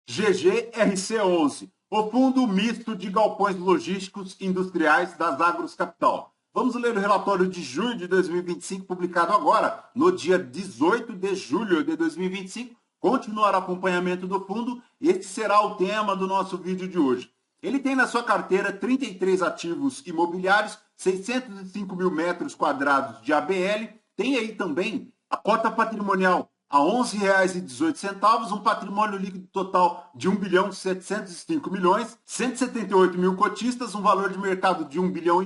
GGRC11, o Fundo Misto de Galpões Logísticos Industriais das Agros Capital. Vamos ler o relatório de junho de 2025, publicado agora, no dia 18 de julho de 2025. Continuar o acompanhamento do fundo, este será o tema do nosso vídeo de hoje. Ele tem na sua carteira 33 ativos imobiliários, 605 mil metros quadrados de ABL, tem aí também a cota patrimonial a R$ 11,18, um patrimônio líquido total de 1.705 milhões, 178 mil cotistas, um valor de mercado de 1,5 bilhão,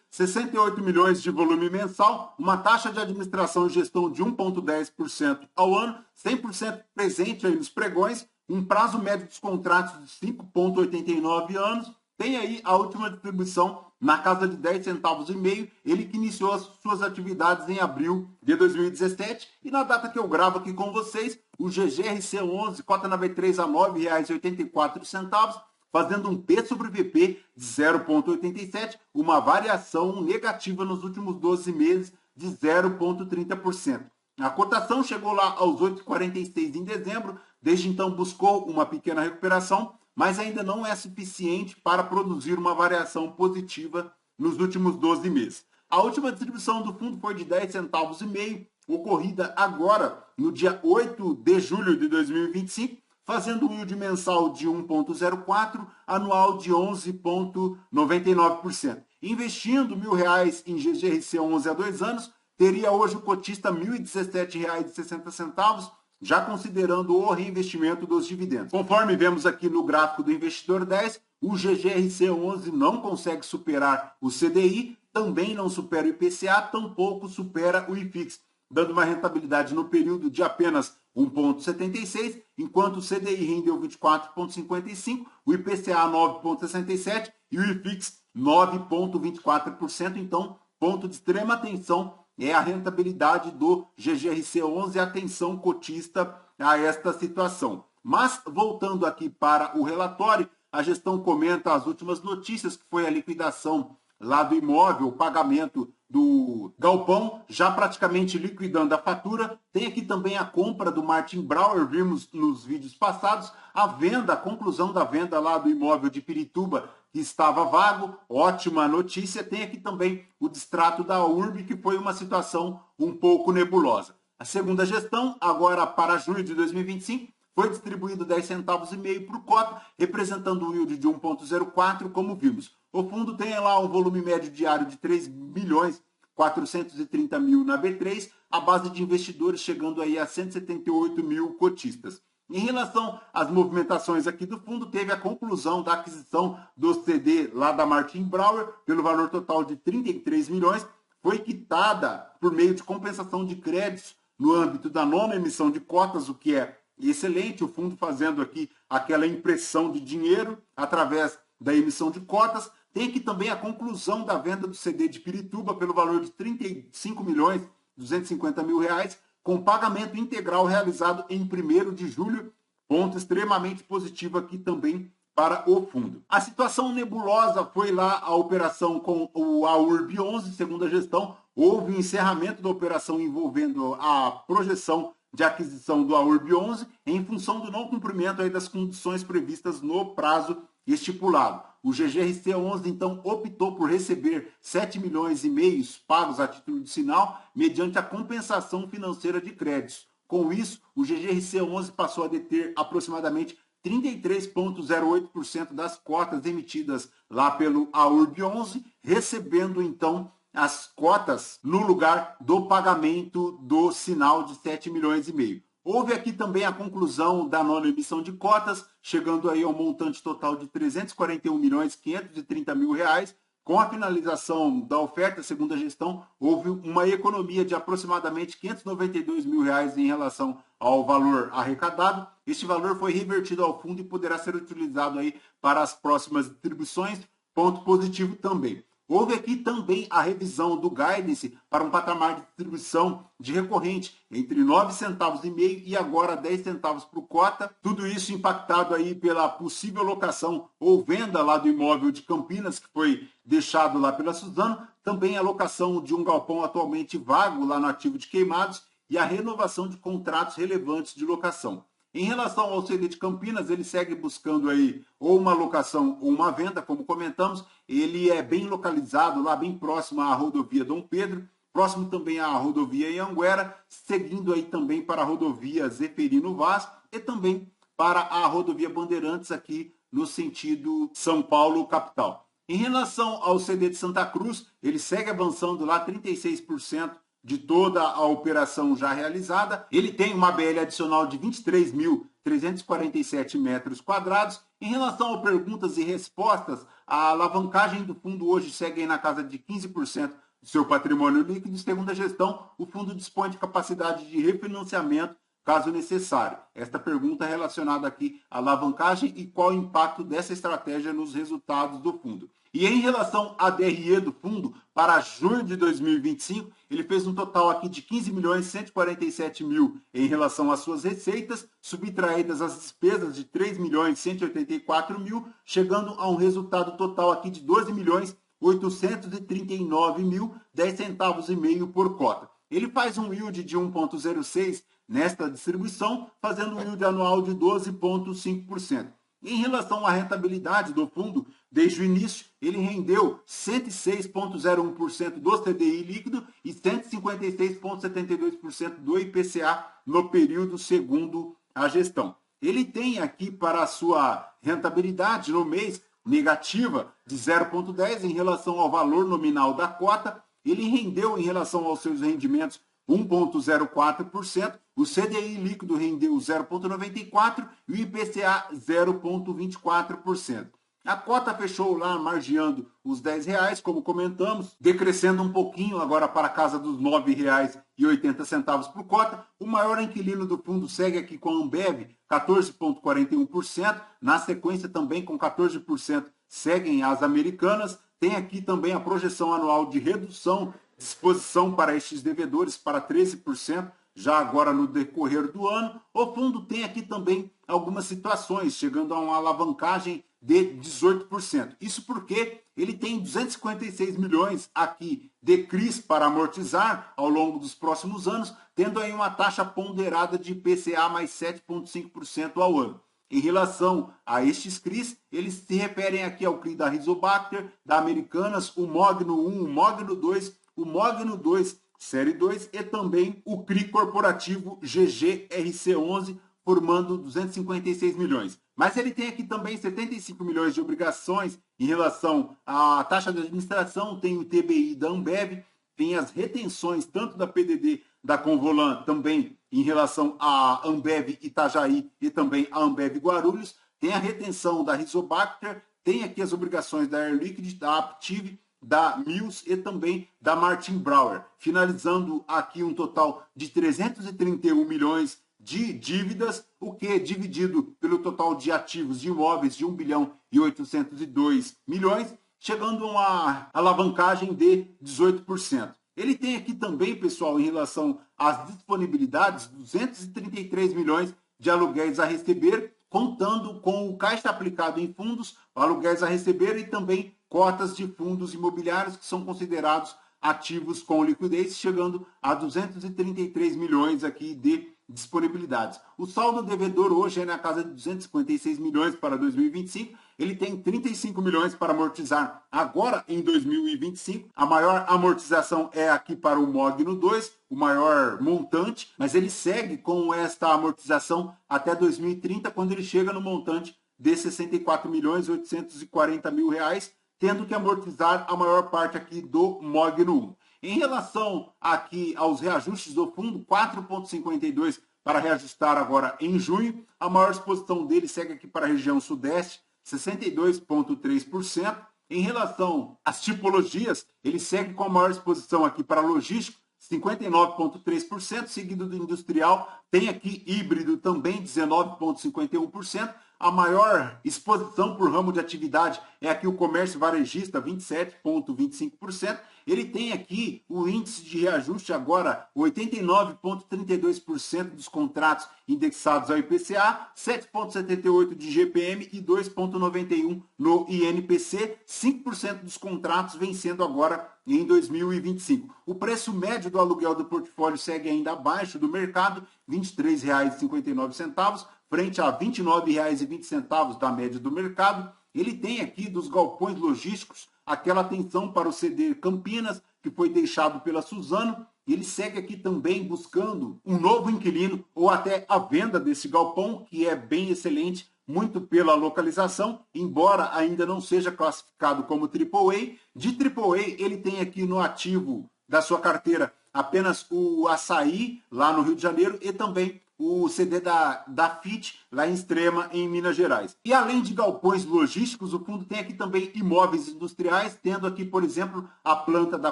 68 milhões de volume mensal, uma taxa de administração e gestão de 1,10% ao ano, 100% presente aí nos pregões, um prazo médio dos contratos de 5,89 anos, tem aí a última distribuição na casa de 10 centavos e meio, ele que iniciou as suas atividades em abril de 2017, e na data que eu gravo aqui com vocês, o GGRC11, cota na B3 a R$ 9,84, fazendo um P sobre VP de 0,87, uma variação negativa nos últimos 12 meses de 0,30%. A cotação chegou lá aos 8,46 em dezembro, desde então buscou uma pequena recuperação, mas ainda não é suficiente para produzir uma variação positiva nos últimos 12 meses. A última distribuição do fundo foi de 10 centavos e meio, ocorrida agora no dia 8 de julho de 2025, fazendo um yield mensal de 1,04, anual de 11,99%. Investindo R$ 1.000 em GGRC11 há 2 anos, teria hoje o cotista R$ 1.017,60, já considerando o reinvestimento dos dividendos. Conforme vemos aqui no gráfico do Investidor 10, o GGRC11 não consegue superar o CDI, também não supera o IPCA, tampouco supera o IFIX, dando uma rentabilidade no período de apenas 1,76, enquanto o CDI rendeu 24,55, o IPCA 9,67 e o IFIX 9,24%. Então, ponto de extrema atenção é a rentabilidade do GGRC11 e a atenção cotista a esta situação. Mas, voltando aqui para o relatório, a gestão comenta as últimas notícias, que foi a liquidação lá do imóvel, o pagamento do galpão, já praticamente liquidando a fatura. Tem aqui também a compra do Martin Brauer, vimos nos vídeos passados, a venda, a conclusão da venda lá do imóvel de Pirituba, que estava vago, ótima notícia. Tem aqui também o distrato da URB, que foi uma situação um pouco nebulosa. A segunda gestão, agora para junho de 2025, foi distribuído 10 centavos e meio por cota, representando um yield de 1,04, como vimos. O fundo tem lá um volume médio diário de 3.430.000 na B3, a base de investidores chegando aí a 178 mil cotistas. Em relação às movimentações aqui do fundo, teve a conclusão da aquisição do CD lá da Martin Brauer, pelo valor total de 33 milhões, foi quitada por meio de compensação de créditos no âmbito da nona emissão de cotas, o que é excelente, o fundo fazendo aqui aquela impressão de dinheiro através da emissão de cotas. Tem aqui também a conclusão da venda do CD de Pirituba pelo valor de 35 milhões 250 mil reais, com pagamento integral realizado em 1º de julho, ponto extremamente positivo aqui também para o fundo. A situação nebulosa foi lá a operação com o AURB 11, segunda gestão, houve um encerramento da operação envolvendo a projeção de aquisição do AURB 11 em função do não cumprimento aí das condições previstas no prazo estipulado. O GGRC11, então, optou por receber 7 milhões e meio pagos a título de sinal, mediante a compensação financeira de créditos. Com isso, o GGRC11 passou a deter aproximadamente 33,08% das cotas emitidas lá pelo AURB 11, recebendo, então, as cotas no lugar do pagamento do sinal de 7 milhões e meio. Houve aqui também a conclusão da nona emissão de cotas, chegando aí ao montante total de 341 milhões 530 mil reais. Com a finalização da oferta, segundo a gestão, houve uma economia de aproximadamente 592 mil reais em relação ao valor arrecadado. Este valor foi revertido ao fundo e poderá ser utilizado aí para as próximas distribuições. Ponto positivo também. Houve aqui também a revisão do guidance para um patamar de distribuição de recorrente entre 9 centavos e meio e agora 10 centavos por cota. Tudo isso impactado aí pela possível locação ou venda lá do imóvel de Campinas, que foi deixado lá pela Suzano. Também a locação de um galpão atualmente vago lá no ativo de Queimados e a renovação de contratos relevantes de locação. Em relação ao CD de Campinas, ele segue buscando aí ou uma locação ou uma venda, como comentamos. Ele é bem localizado lá, bem próximo à rodovia Dom Pedro, próximo também à rodovia Ianguera, seguindo aí também para a rodovia Zeferino Vaz e também para a rodovia Bandeirantes aqui no sentido São Paulo capital. Em relação ao CD de Santa Cruz, ele segue avançando lá 36% de toda a operação já realizada. Ele tem uma BL adicional de 23.347 metros quadrados. Em relação a perguntas e respostas, a alavancagem do fundo hoje segue aí na casa de 15% do seu patrimônio líquido. Segundo a gestão, o fundo dispõe de capacidade de refinanciamento caso necessário. Esta pergunta é relacionada aqui à alavancagem e qual o impacto dessa estratégia nos resultados do fundo. E em relação à DRE do fundo, para junho de 2025, ele fez um total aqui de 15.147.000 em relação às suas receitas, subtraídas as despesas de 3.184.000, chegando a um resultado total aqui de 12.839.010 centavos e meio por cota. Ele faz um yield de 1,06 nesta distribuição, fazendo um yield anual de 12,5%. Em relação à rentabilidade do fundo, desde o início, ele rendeu 106,01% do CDI líquido e 156,72% do IPCA no período segundo a gestão. Ele tem aqui para a sua rentabilidade no mês negativa de 0,10 em relação ao valor nominal da cota. Ele rendeu em relação aos seus rendimentos 1,04%, o CDI líquido rendeu 0,94% e o IPCA 0,24%. A cota fechou lá margeando os R$10, como comentamos, decrescendo um pouquinho agora para a casa dos R$9,80 por cota. O maior inquilino do fundo segue aqui com a Ambev, 14,41%. Na sequência também com 14% seguem as Americanas. Tem aqui também a projeção anual de redução de exposição para estes devedores para 13%, já agora no decorrer do ano. O fundo tem aqui também algumas situações, chegando a uma alavancagem de 18%. Isso porque ele tem 256 milhões aqui de CRIs para amortizar ao longo dos próximos anos, tendo aí uma taxa ponderada de IPCA mais 7,5% ao ano. Em relação a estes CRIs, eles se referem aqui ao CRI da Rizobacter, da Americanas, o Mogno 1, o Mogno 2, o Mogno 2 Série 2 e também o CRI corporativo GGRC11, formando 256 milhões. Mas ele tem aqui também 75 milhões de obrigações em relação à taxa de administração, tem o TBI da Ambev, tem as retenções tanto da PDD da Convolan também em relação à Ambev Itajaí e também a Ambev Guarulhos, tem a retenção da Rizobacter, tem aqui as obrigações da Air Liquide, da Aptiv, da Mills e também da Martin Brauer, finalizando aqui um total de 331 milhões de dívidas, o que dividido pelo total de ativos de imóveis de 1 bilhão e 802 milhões, chegando a uma alavancagem de 18%. Ele tem aqui também, pessoal, em relação às disponibilidades, 233 milhões de aluguéis a receber, contando com o caixa aplicado em fundos, aluguéis a receber e também cotas de fundos imobiliários que são considerados ativos com liquidez, chegando a 233 milhões aqui de disponibilidades. O saldo devedor hoje é na casa de 256 milhões para 2025. Ele tem 35 milhões para amortizar agora em 2025. A maior amortização é aqui para o Mogno 2, o maior montante, mas ele segue com esta amortização até 2030, quando ele chega no montante de 64 milhões 840 mil reais, tendo que amortizar a maior parte aqui do Mogno 1. Em relação aqui aos reajustes do fundo, 4,52 para reajustar agora em junho. A maior exposição dele segue aqui para a região sudeste, 62,3%. Em relação às tipologias, ele segue com a maior exposição aqui para logístico, 59,3%, seguido do industrial. Tem aqui híbrido também, 19,51%. A maior exposição por ramo de atividade é aqui o comércio varejista, 27,25%. Ele tem aqui o índice de reajuste agora, 89,32% dos contratos indexados ao IPCA, 7,78% de GPM e 2,91% no INPC, 5% dos contratos vencendo agora em 2025. O preço médio do aluguel do portfólio segue ainda abaixo do mercado, R$ 23,59, frente a R$ 29,20 da média do mercado. Ele tem aqui dos galpões logísticos aquela atenção para o CD Campinas, que foi deixado pela Suzano. Ele segue aqui também buscando um novo inquilino ou até a venda desse galpão, que é bem excelente, muito pela localização, embora ainda não seja classificado como AAA. De AAA, ele tem aqui no ativo da sua carteira apenas o Açaí, lá no Rio de Janeiro, e também o CD da FIT, lá em Extrema, em Minas Gerais. E além de galpões logísticos, o fundo tem aqui também imóveis industriais, tendo aqui, por exemplo, a planta da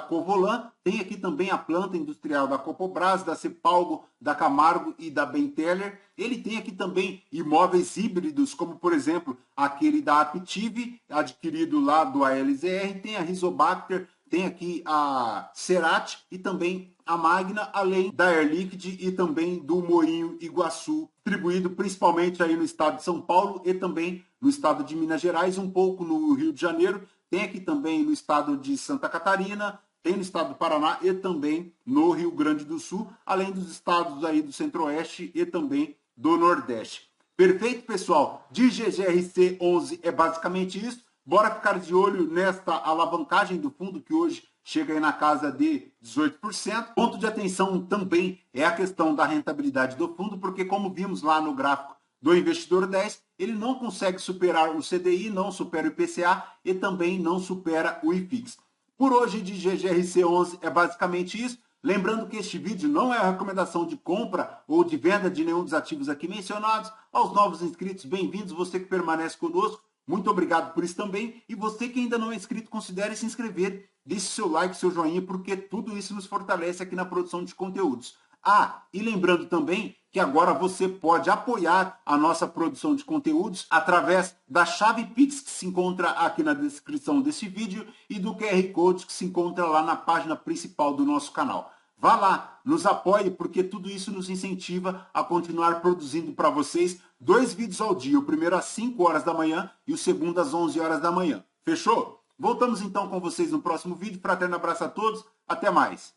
Covolan, tem aqui também a planta industrial da Copobras, da Cepalgo, da Camargo e da Benteler. Ele tem aqui também imóveis híbridos, como, por exemplo, aquele da Aptiv, adquirido lá do ALZR, tem a Rizobacter, tem aqui a Cerati e também a Magna, além da Air Liquide e também do Moinho Iguaçu, distribuído principalmente aí no estado de São Paulo e também no estado de Minas Gerais, um pouco no Rio de Janeiro, tem aqui também no estado de Santa Catarina, tem no estado do Paraná e também no Rio Grande do Sul, além dos estados aí do Centro-Oeste e também do Nordeste. Perfeito, pessoal? De GGRC 11 é basicamente isso. Bora ficar de olho nesta alavancagem do fundo, que hoje chega aí na casa de 18%. Ponto de atenção também é a questão da rentabilidade do fundo, porque como vimos lá no gráfico do Investidor 10, ele não consegue superar o CDI, não supera o IPCA e também não supera o IFIX. Por hoje, de GGRC 11 é basicamente isso. Lembrando que este vídeo não é a recomendação de compra ou de venda de nenhum dos ativos aqui mencionados. Aos novos inscritos, bem-vindos, você que permanece conosco. Muito obrigado por isso também. E você que ainda não é inscrito, considere se inscrever. Deixe seu like, seu joinha, porque tudo isso nos fortalece aqui na produção de conteúdos. Ah, e lembrando também que agora você pode apoiar a nossa produção de conteúdos através da chave Pix que se encontra aqui na descrição desse vídeo e do QR Code que se encontra lá na página principal do nosso canal. Vá lá, nos apoie, porque tudo isso nos incentiva a continuar produzindo para vocês 2 vídeos ao dia, o primeiro às 5 horas da manhã e o segundo às 11 horas da manhã. Fechou? Voltamos então com vocês no próximo vídeo. Fraterno abraço a todos, até mais.